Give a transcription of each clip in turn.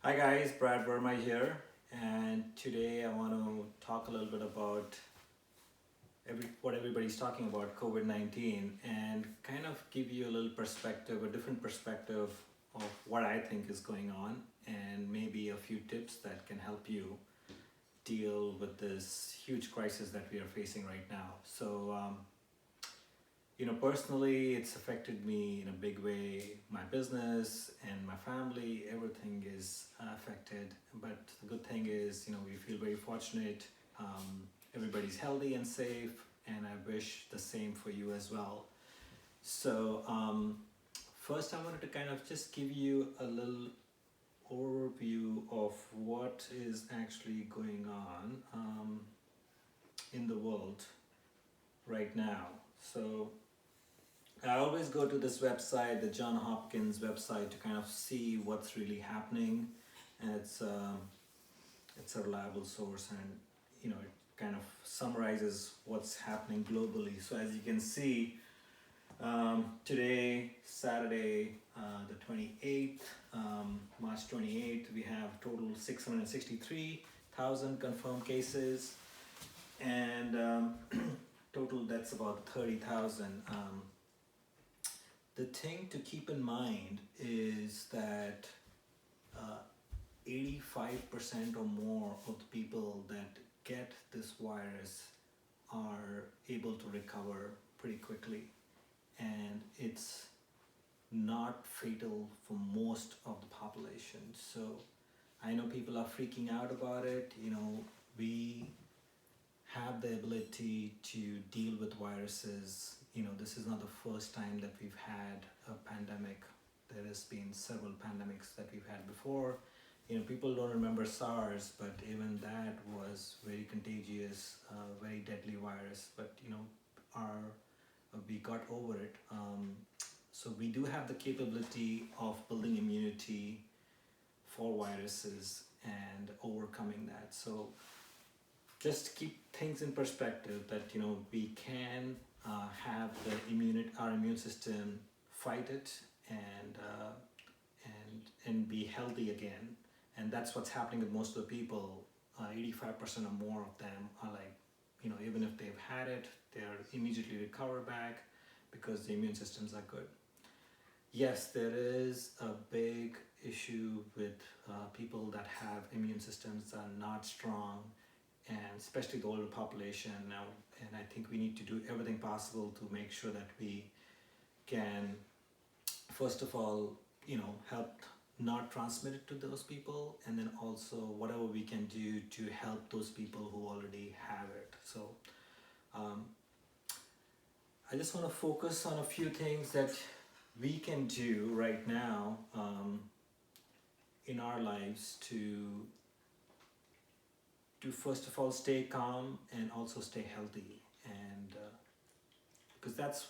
Hi guys, Brad Verma here, and today I want to talk a little bit about what everybody's talking about COVID-19 and kind of give you a little perspective, a different perspective of what I think is going on, and maybe a few tips that can help you deal with this huge crisis that we are facing right now. Personally, it's affected me in a big way. My business and my family, everything is affected. But the good thing is, we feel very fortunate. Everybody's healthy and safe, and I wish the same for you as well. So, first, I wanted to kind of just give you a little overview of what is actually going on in the world right now. So, I always go to this website, the John Hopkins website, to kind of see what's really happening, and it's a reliable source, and it kind of summarizes what's happening globally. So as you can see, today, Saturday, the 28th, March 28th, we have total 663,000 confirmed cases, and total deaths about 30,000. The thing to keep in mind is that 85% or more of the people that get this virus are able to recover pretty quickly, and it's not fatal for most of the population. So I know people are freaking out about it. We have the ability to deal with viruses. This is not the first time that we've had a pandemic. There has been several pandemics that we've had before. People don't remember SARS, but even that was very contagious, very deadly virus. But our we got over it. So we do have the capability of building immunity for viruses and overcoming that. So just keep things in perspective that we can have our immune system fight it and be healthy again, and that's what's happening with most of the people. 85% or more of them are like, even if they've had it, they're immediately recover back because the immune systems are good. Yes, there is a big issue with people that have immune systems that are not strong, and especially the older population now. And I think we need to do everything possible to make sure that we can, first of all, help not transmit it to those people, and then also whatever we can do to help those people who already have it. So I just want to focus on a few things that we can do right now in our lives to first of all stay calm and also stay healthy, and because that's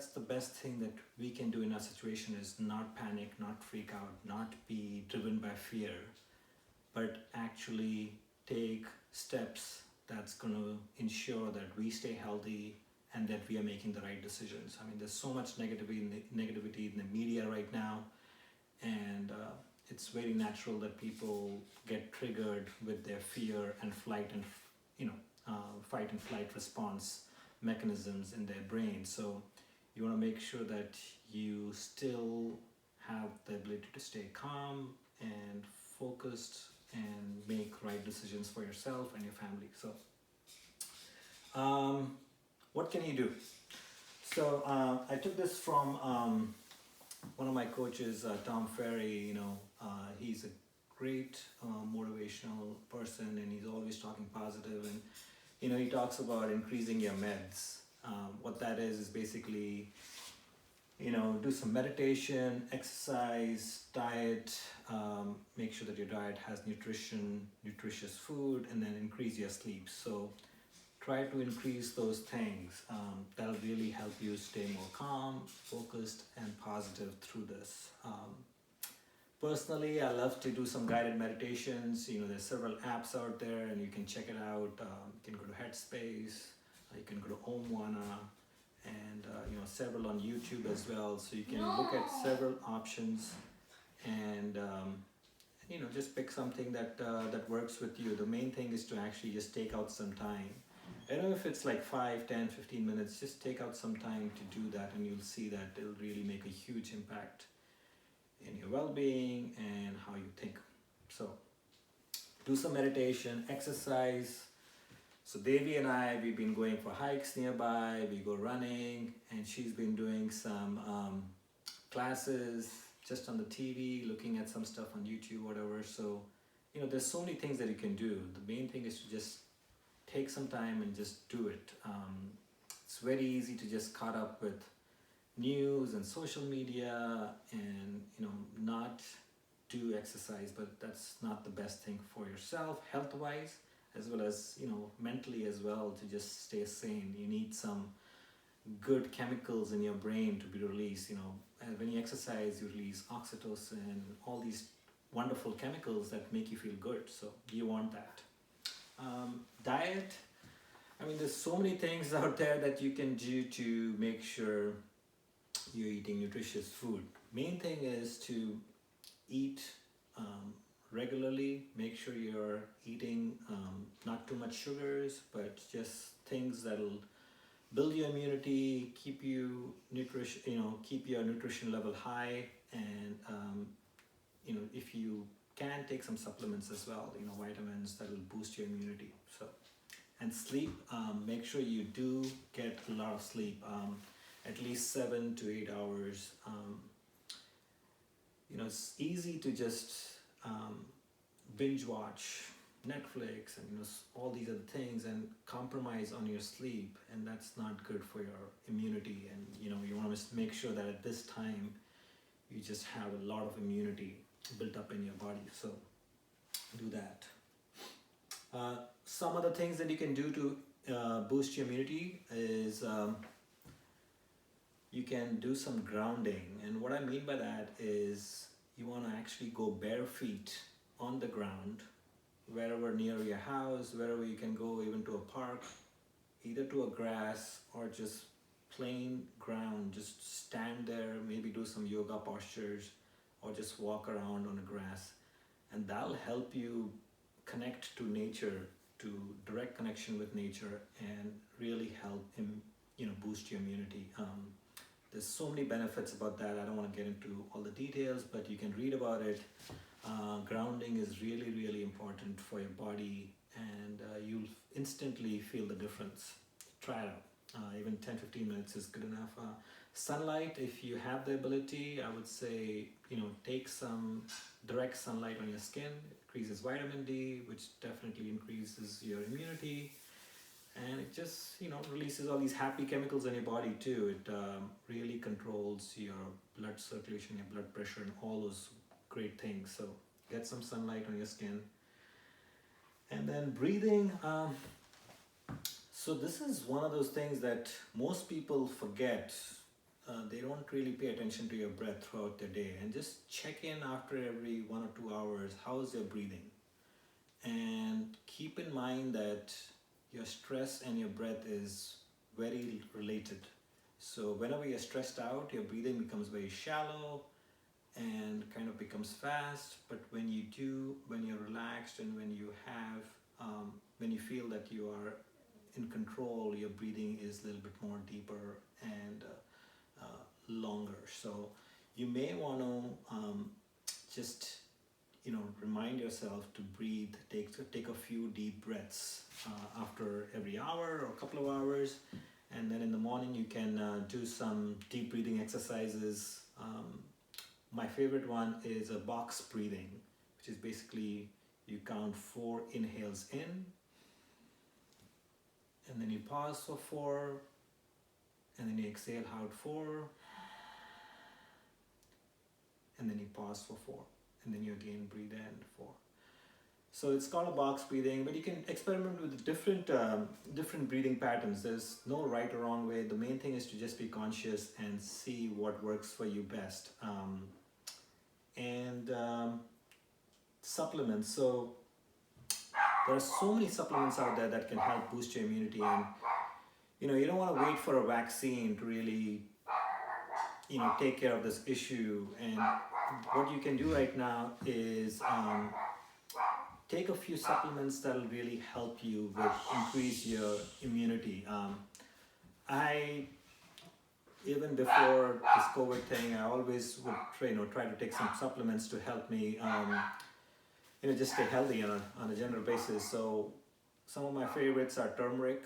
the best thing that we can do in our situation, is not panic, not freak out, not be driven by fear, but actually take steps that's going to ensure that we stay healthy and that we are making the right decisions. I mean, there's so much negativity in the media right now, and it's very natural that people get triggered with their fear and fight and flight response mechanisms in their brain. So you want to make sure that you still have the ability to stay calm and focused and make right decisions for yourself and your family. So what can you do? So I took this from one of my coaches, Tom Ferry. He's a great motivational person, and he's always talking positive. And he talks about increasing your meds. What that is basically, do some meditation, exercise, diet, make sure that your diet has nutritious food, and then increase your sleep. So try to increase those things. That'll really help you stay more calm, focused, and positive through this. Personally, I love to do some guided meditations. There's several apps out there, and you can check it out. You can go to Headspace, you can go to Omwana, and several on YouTube as well. So you can look at several options, and just pick something that works with you. The main thing is to actually just take out some time. I don't know if it's like 5, 10, 15 minutes. Just take out some time to do that, and you'll see that it'll really make a huge impact in your well-being and how you think. So do some meditation, exercise. So Devi and I, we've been going for hikes nearby. We go running, and she's been doing some classes just on the TV, looking at some stuff on YouTube, whatever. So there's so many things that you can do. The main thing is to just take some time and just do it. It's very easy to just caught up with news and social media and not do exercise, but that's not the best thing for yourself health wise, as well as mentally as well. To just stay sane, you need some good chemicals in your brain to be released. And when you exercise, you release oxytocin, all these wonderful chemicals that make you feel good. So you want that. Diet, I mean, there's so many things out there that you can do to make sure you're eating nutritious food. Main thing is to eat regularly. Make sure you're eating not too much sugars, but just things that'll build your immunity, keep you keep your nutrition level high, and if you can, take some supplements as well. Vitamins that will boost your immunity. So, and sleep. Make sure you do get a lot of sleep. At least 7 to 8 hours. It's easy to just binge watch Netflix and all these other things and compromise on your sleep, and that's not good for your immunity. And you want to make sure that at this time you just have a lot of immunity built up in your body. So do that. Some other things that you can do to boost your immunity is you can do some grounding. And what I mean by that is you want to actually go bare feet on the ground, wherever near your house, wherever you can go, even to a park, either to a grass or just plain ground. Just stand there, maybe do some yoga postures, or just walk around on the grass, and that'll help you connect to nature, to direct connection with nature, and really help him boost your immunity. There's so many benefits about that. I don't want to get into all the details, but you can read about it. Grounding is really, really important for your body, and you'll instantly feel the difference. Try it out. Even 10-15 minutes is good enough. Sunlight, if you have the ability, I would say take some direct sunlight on your skin. It increases vitamin D, which definitely increases your immunity, and it just releases all these happy chemicals in your body too. It really controls your blood circulation, your blood pressure, and all those great things. So get some sunlight on your skin. And then breathing. So this is one of those things that most people forget. They don't really pay attention to your breath throughout the day, and just check in after every 1 or 2 hours. How's your breathing? And keep in mind that your stress and your breath is very related. So whenever you're stressed out, your breathing becomes very shallow and kind of becomes fast. But when you're relaxed, and when you feel that you are in control, your breathing is a little bit more deeper and longer. So you may want to just remind yourself to breathe. Take a few deep breaths after every hour or a couple of hours, and then in the morning you can do some deep breathing exercises. My favorite one is a box breathing, which is basically you count 4 inhales in, and then you pause for 4, and then you exhale out 4, and then you pause for 4, and then you again breathe in 4. So it's called a box breathing, but you can experiment with different breathing patterns. There's no right or wrong way. The main thing is to just be conscious and see what works for you best. And supplements. So there are so many supplements out there that can help boost your immunity, and you don't want to wait for a vaccine to really take care of this issue. And what you can do right now is take a few supplements that'll really help you with increase your immunity. I Even before this COVID thing, I always would try to take some supplements to help me just stay healthy on a general basis. So some of my favorites are turmeric.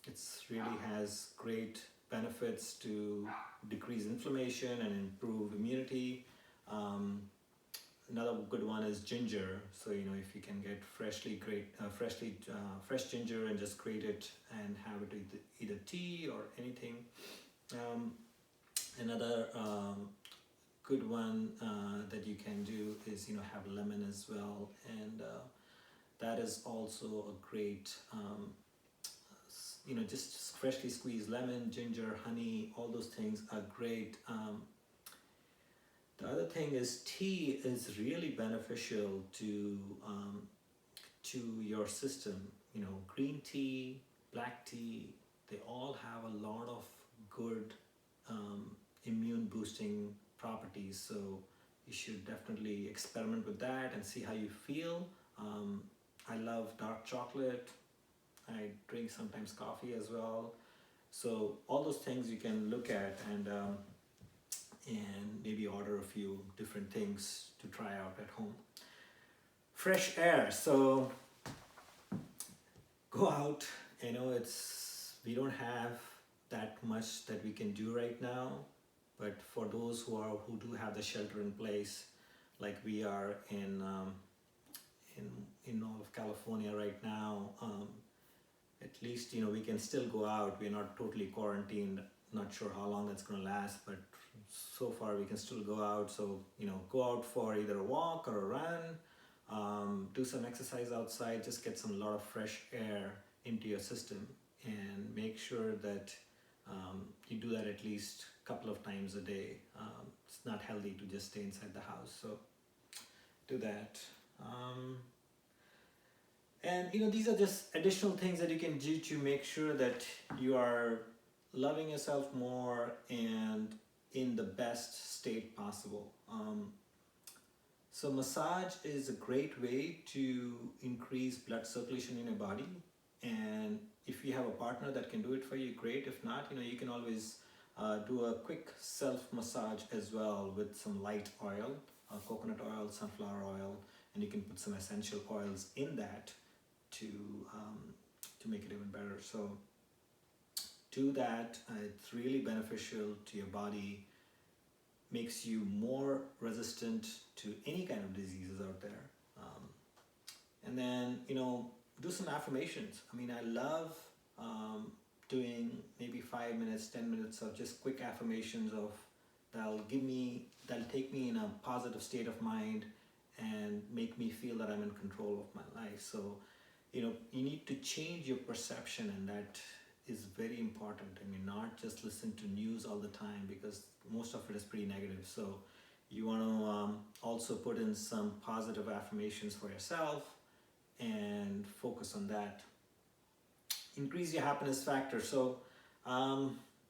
It's really has great benefits to decrease inflammation and improve immunity. Another good one is ginger. So if you can get fresh ginger and just grate it and have it with either tea or anything. Another good one that you can do is have lemon as well, and that is also a great just freshly squeezed lemon, ginger, honey, all those things are great. The other thing is tea is really beneficial to your system. Green tea, black tea, they all have a lot of good immune boosting properties. So you should definitely experiment with that and see how you feel. I love dark chocolate. I drink sometimes coffee as well. So all those things you can look at and maybe order a few different things to try out at home. Fresh air. So go out. We don't have that much that we can do right now, but for those who do have the shelter in place, like we are in all of California right now, at least we can still go out. We're not totally quarantined. Not sure how long that's going to last, but so far we can still go out. So go out for either a walk or a run, do some exercise outside, just get a lot of fresh air into your system, and make sure that you do that at least a couple of times a day. It's not healthy to just stay inside the house, so do that. And these are just additional things that you can do to make sure that you are loving yourself more and in the best state possible. So massage is a great way to increase blood circulation in your body, and if you have a partner that can do it for you, great. If not, you can always do a quick self massage as well with some light oil, coconut oil, sunflower oil, and you can put some essential oils in that to make it even better. So do that. It's really beneficial to your body, makes you more resistant to any kind of diseases out there. And then do some affirmations. I love doing maybe 5 minutes, 10 minutes of just quick affirmations that'll take me in a positive state of mind and make me feel that I'm in control of my life. So you need to change your perception, and that is very important. Not just listen to news all the time, because most of it is pretty negative. So you want to also put in some positive affirmations for yourself and focus on that. Increase your happiness factor. So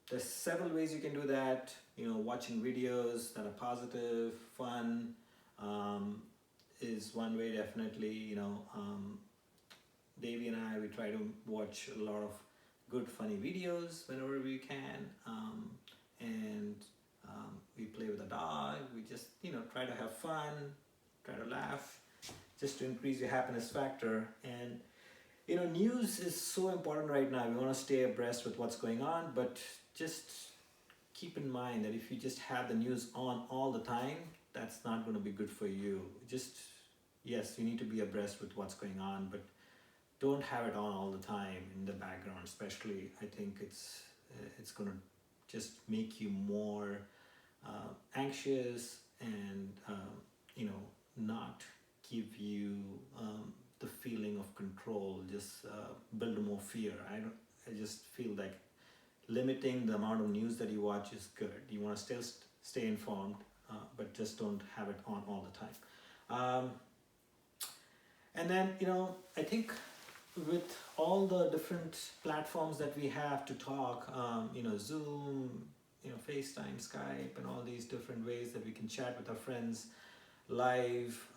there's several ways you can do that. Watching videos that are positive, fun, is one way, definitely. Davey and I, we try to watch a lot of good funny videos whenever we can, and we play with the dog. We just try to have fun, try to laugh, just to increase your happiness factor. And news is so important right now. We want to stay abreast with what's going on, but just keep in mind that if you just have the news on all the time, that's not going to be good for you. Yes, you need to be abreast with what's going on, but don't have it on all the time in the background. Especially, I think it's going to just make you more anxious and not give you the feeling of control. Just build more fear. I just feel like limiting the amount of news that you watch is good. You want to still stay informed, but just don't have it on all the time. And then I think with all the different platforms that we have to talk, Zoom, FaceTime, Skype, and all these different ways that we can chat with our friends live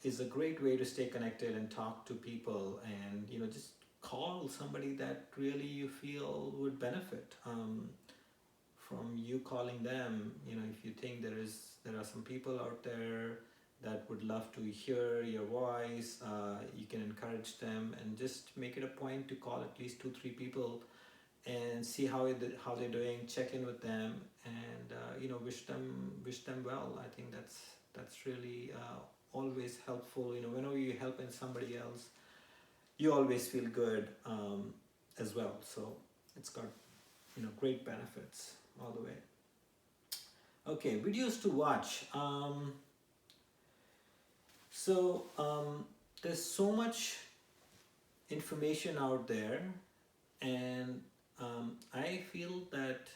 is a great way to stay connected and talk to people, and just call somebody that really you feel would benefit from you calling them. If you think there are some people out there that would love to hear your voice, you can encourage them and just make it a point to call at least 2-3 people and see how they're doing, check in with them, and wish them well. I think that's really always helpful. Whenever you help in somebody else, you always feel good as well. So it's got great benefits all the way. Okay, videos to watch. There's so much information out there, and I feel that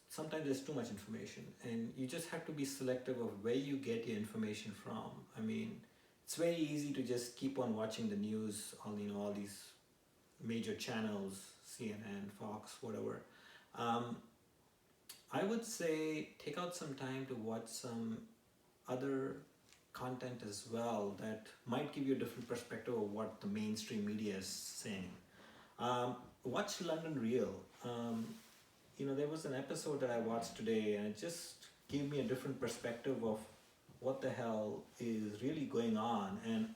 sometimes there's too much information, and you just have to be selective of where you get your information from. I mean, it's very easy to just keep on watching the news on all these major channels, CNN, Fox, whatever. I would say take out some time to watch some other content as well that might give you a different perspective of what the mainstream media is saying. Watch London Real. There was an episode that I watched today, and it just gave me a different perspective of what the hell is really going on. And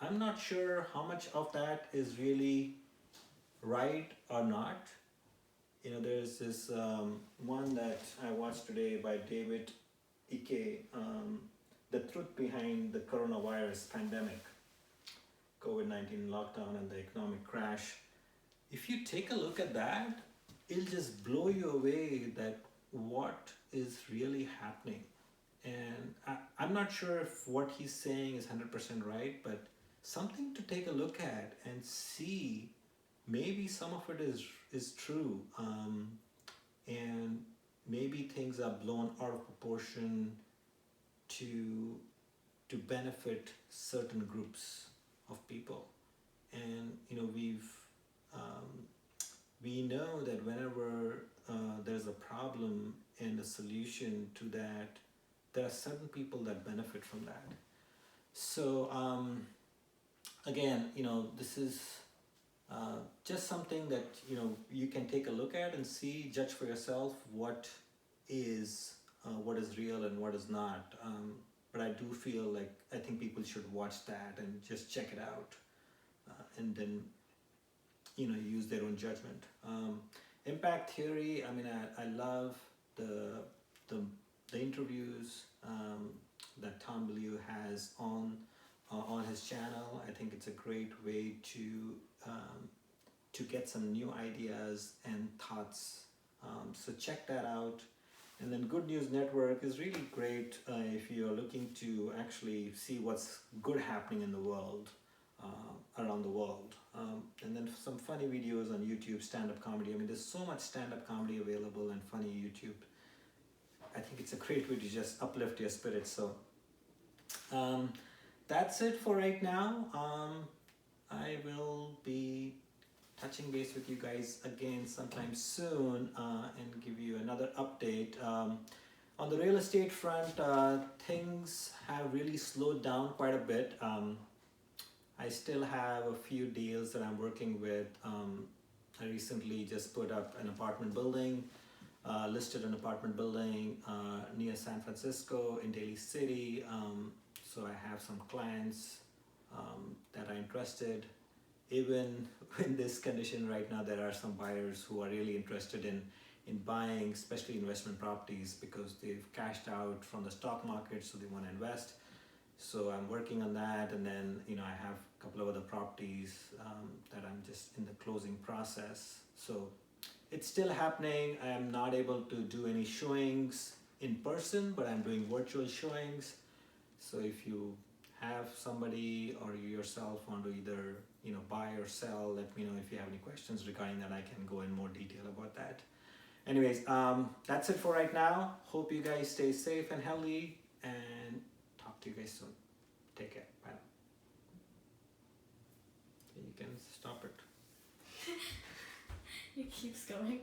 I'm not sure how much of that is really right or not. There's this one that I watched today by David Icke, The Truth Behind the Coronavirus Pandemic, COVID-19 lockdown and the economic crash. If you take a look at that, it'll just blow you away that what is really happening. And I'm not sure if what he's saying is 100% right, but something to take a look at and see. Maybe some of it is true, and maybe things are blown out of proportion to benefit certain groups of people. And we know that whenever there's a problem and a solution to that, there are certain people that benefit from that. So again, this is just something that you can take a look at and see, judge for yourself what is real and what is not. But I do feel like I think people should watch that and just check it out, and then use their own judgment. Impact theory. I mean, I love the interviews that Tom Bellew has on his channel. I think it's a great way to get some new ideas and thoughts. So check that out. And then Good News Network is really great if you're looking to actually see what's good happening in the world, around the world. And then some funny videos on YouTube, stand-up comedy. I mean, there's so much stand-up comedy available and funny YouTube. I think it's a great way to just uplift your spirits. So that's it for right now. I will be touching base with you guys again sometime soon and give you another update. On the real estate front, things have really slowed down quite a bit. I still have a few deals that I'm working with. I recently just put up an apartment building, listed an apartment building near San Francisco in Daly City. So I have some clients that are interested. Even in this condition right now, there are some buyers who are really interested in buying, especially investment properties, because they've cashed out from the stock market, so they want to invest. So I'm working on that, and then I have a couple of other properties that I'm just in the closing process. So it's still happening. I am not able to do any showings in person, but I'm doing virtual showings. So if you have somebody or you yourself want to either buy or sell, let me know if you have any questions regarding that. I can go in more detail about that. Anyways, that's it for right now. Hope you guys stay safe and healthy, and talk to you guys soon. Take care. Bye now. You can stop it. It keeps going.